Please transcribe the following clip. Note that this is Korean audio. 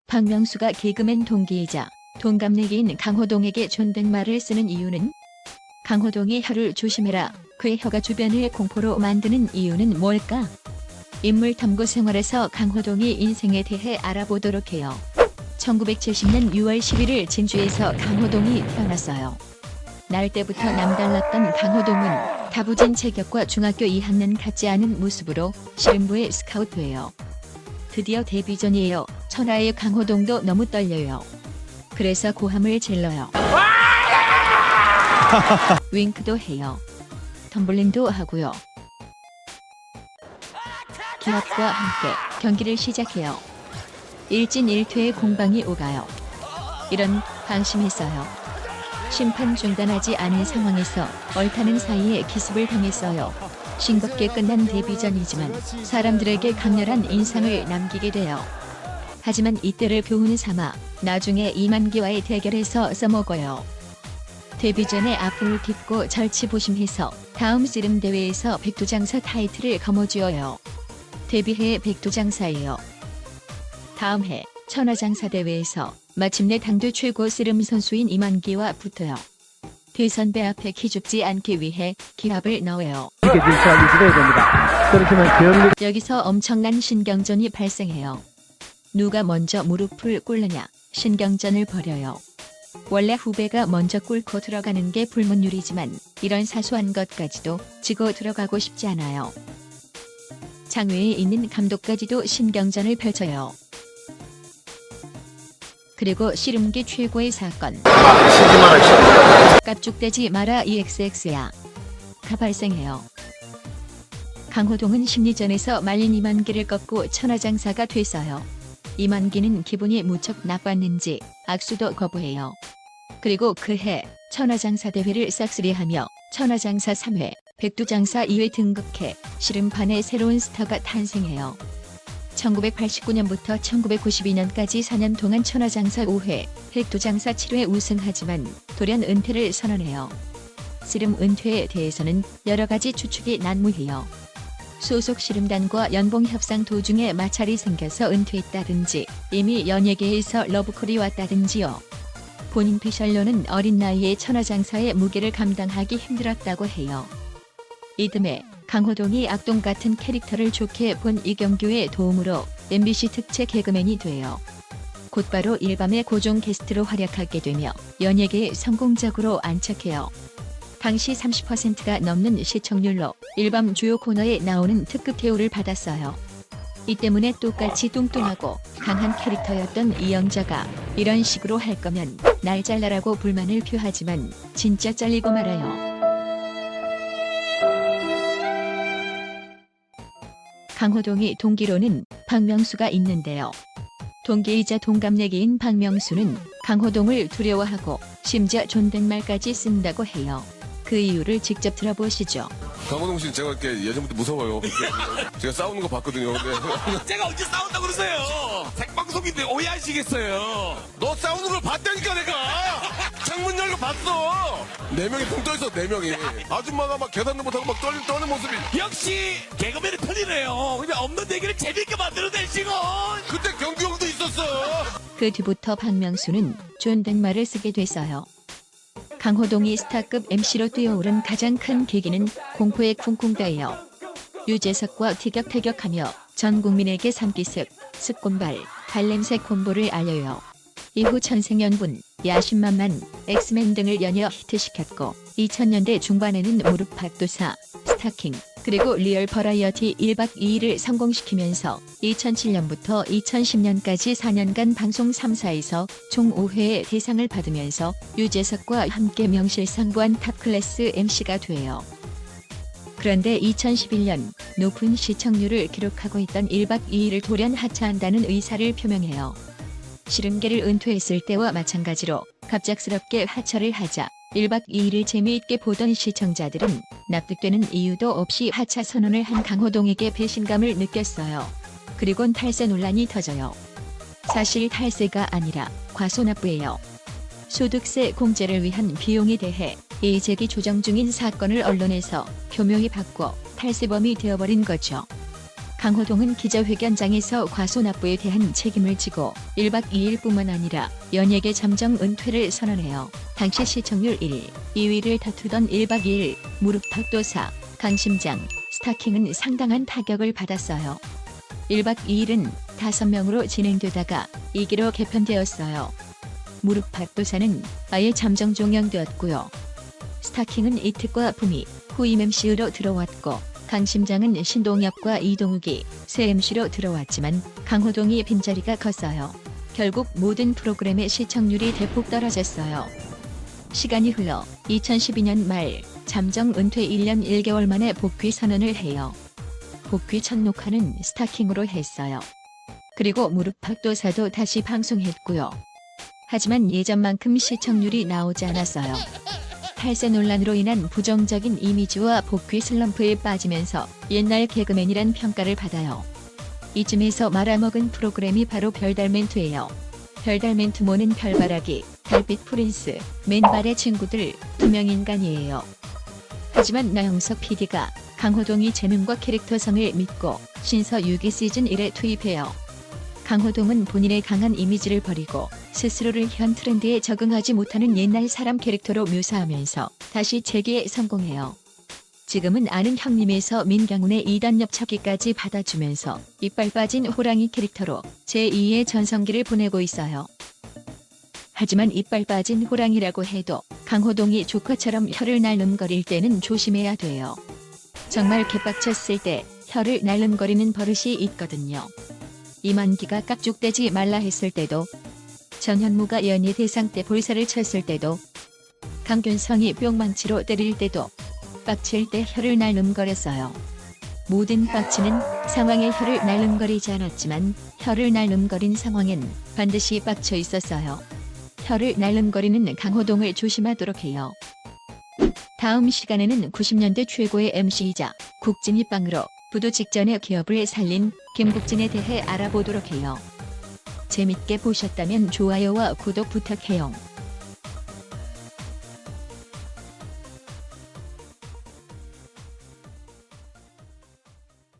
박명수가 개그맨 동기이자 동갑내기인 강호동에게 존댓말을 쓰는 이유는? 강호동이 혀를 조심해라. 그의 혀가 주변을 공포로 만드는 이유는 뭘까? 인물 탐구 생활에서 강호동이 인생에 대해 알아보도록 해요. 1970년 6월 11일 진주에서 강호동이 태어났어요. 날 때부터 남달랐던 강호동은 다부진 체격과 중학교 2학년 같지 않은 모습으로 씨름부에 스카우트해요. 드디어 데뷔 전이에요. 천하의 강호동도 너무 떨려요. 그래서 고함을 질러요. 윙크도 해요. 텀블링도 하고요. 기합과 함께 경기를 시작해요. 일진일퇴의 공방이 오가요. 이런 방심했어요. 심판 중단하지 않은 상황에서 얼타는 사이에 기습을 당했어요. 싱겁게 끝난 데뷔전이지만 사람들에게 강렬한 인상을 남기게 돼요. 하지만 이때를 교훈 삼아 나중에 이만기와의 대결에서 써먹어요. 데뷔전에 앞을 딛고 절치부심해서 다음 씨름 대회에서 백두장사 타이틀을 거머쥐어요. 데뷔해 백두장사예요. 다음 해 천하장사 대회에서 마침내 당대 최고 씨름 선수인 이만기와 붙어요. 대선배 앞에 기죽지 않기 위해 기합을 넣어요. 여기서 엄청난 신경전이 발생해요. 누가 먼저 무릎을 꿇느냐 신경전을 벌여요. 원래 후배가 먼저 꿇고 들어가는 게 불문율이지만 이런 사소한 것까지도 지고 들어가고 싶지 않아요. 장외에 있는 감독까지도 신경전을 펼쳐요. 그리고 씨름계 최고의 사건. 깝죽대지 마라 EXX야. 가 발생해요. 강호동은 심리전에서 말린 이만기를 꺾고 천하장사가 됐어요. 이만기는 기분이 무척 나빴는지 악수도 거부해요. 그리고 그해 천하장사 대회를 싹쓸이하며 천하장사 3회, 백두장사 2회 등극해 씨름판에 새로운 스타가 탄생해요. 1989년부터 1992년까지 4년 동안 천하장사 5회, 백두장사 7회 우승하지만 돌연 은퇴를 선언해요. 씨름 은퇴에 대해서는 여러 가지 추측이 난무해요. 소속 씨름단과 연봉 협상 도중에 마찰이 생겨서 은퇴했다든지 이미 연예계에서 러브콜이 왔다든지요. 본인 피셜로는 어린 나이에 천하장사의 무게를 감당하기 힘들었다고 해요. 이듬해 강호동이 악동 같은 캐릭터를 좋게 본 이경규의 도움으로 MBC 특채 개그맨이 돼요. 곧바로 일밤의 고정 게스트로 활약하게 되며 연예계에 성공적으로 안착해요. 당시 30%가 넘는 시청률로 일밤 주요 코너에 나오는 특급 대우를 받았어요. 이 때문에 똑같이 뚱뚱하고 강한 캐릭터였던 이영자가 이런 식으로 할 거면 날 잘라라고 불만을 표하지만 진짜 잘리고 말아요. 강호동이 동기로는 박명수가 있는데요. 동기이자 동갑내기인 박명수는 강호동을 두려워하고 심지어 존댓말까지 쓴다고 해요. 그 이유를 직접 들어보시죠. 강호동 씨 제가 이렇게 예전부터 무서워요. 제가 싸우는 거 봤거든요. 근데 제가 언제 싸운다고 그러세요? 생방송인데 오해하시겠어요. 너 싸우는 걸 봤다니까 내가. 창문 열고 봤어. 네 명이 붕 떠있어. 네 명이. 아줌마가 막 계산도 못하고 막 떠는 모습이. 역시 개그맨이 틀리네요. 그냥 없는 얘기를 재밌게 만들어내시고. 그때 경규 형도 있었어. 그 뒤부터 박명수는 존댓말을 쓰게 됐어요. 강호동이 스타급 MC로 뛰어오른 가장 큰 계기는 공포의 쿵쿵따예요. 유재석과 티격태격하며 전 국민에게 삼기습, 습곤발, 발냄새 콤보를 알려요. 이후 천생연분, 야심만만, 엑스맨 등을 연이어 히트시켰고 2000년대 중반에는 무릎 박도사, 스타킹, 그리고 리얼 버라이어티 1박 2일을 성공시키면서 2007년부터 2010년까지 4년간 방송 3사에서 총 5회의 대상을 받으면서 유재석과 함께 명실상부한 탑클래스 MC가 돼요. 그런데 2011년 높은 시청률을 기록하고 있던 1박 2일을 돌연 하차한다는 의사를 표명해요. 씨름계를 은퇴했을 때와 마찬가지로 갑작스럽게 하차를 하자 1박 2일을 재미있게 보던 시청자들은 납득되는 이유도 없이 하차 선언을 한 강호동에게 배신감을 느꼈어요. 그리곤 탈세 논란이 터져요. 사실 탈세가 아니라 과소납부예요. 소득세 공제를 위한 비용에 대해 이의제기 조정 중인 사건을 언론에서 교묘히 바꿔 탈세범이 되어버린 거죠. 강호동은 기자회견장에서 과소납부에 대한 책임을 지고 1박 2일뿐만 아니라 연예계 잠정 은퇴를 선언해요. 당시 시청률 1, 2위를 다투던 1박 2일 무릎팍도사 강심장 스타킹은 상당한 타격을 받았어요. 1박 2일은 5명으로 진행되다가 2기로 개편되었어요. 무릎팍도사는 아예 잠정 종영되었고요. 스타킹은 이특과 부미, 후임 MC로 들어왔고 강심장은 신동엽과 이동욱이 새 MC로 들어왔지만 강호동이 빈자리가 컸어요. 결국 모든 프로그램의 시청률이 대폭 떨어졌어요. 시간이 흘러 2012년 말 잠정 은퇴 1년 1개월 만에 복귀 선언을 해요. 복귀 첫 녹화는 스타킹으로 했어요. 그리고 무릎팍도사도 다시 방송했고요. 하지만 예전만큼 시청률이 나오지 않았어요. 탈세 논란으로 인한 부정적인 이미지와 복귀 슬럼프에 빠지면서 옛날 개그맨이란 평가를 받아요. 이쯤에서 말아먹은 프로그램이 바로 별달멘투예요. 별달멘투모는 별바라기, 달빛 프린스, 맨발의 친구들, 투명인간이에요. 하지만 나영석 PD가 강호동이 재능과 캐릭터성을 믿고 신서 6기 시즌 1에 투입해요. 강호동은 본인의 강한 이미지를 버리고 스스로를 현 트렌드에 적응하지 못하는 옛날 사람 캐릭터로 묘사하면서 다시 재기에 성공해요. 지금은 아는 형님에서 민경훈의 2단 옆차기까지 받아주면서 이빨 빠진 호랑이 캐릭터로 제2의 전성기를 보내고 있어요. 하지만 이빨 빠진 호랑이라고 해도 강호동이 조커처럼 혀를 날름거릴 때는 조심해야 돼요. 정말 개빡쳤을 때 혀를 날름거리는 버릇이 있거든요. 이만기가 깍죽대지 말라 했을 때도, 전현무가 연예 대상 때 볼살을 쳤을 때도, 강균성이 뿅망치로 때릴 때도 빡칠 때 혀를 날름거렸어요. 모든 빡치는 상황에 혀를 날름거리지 않았지만 혀를 날름거린 상황엔 반드시 빡쳐 있었어요. 혀를 날름거리는 강호동을 조심하도록 해요. 다음 시간에는 90년대 최고의 MC이자 국진이 빵으로 부도 직전에 기업을 살린 김국진에 대해 알아보도록 해요. 재밌게 보셨다면 좋아요와 구독 부탁해요.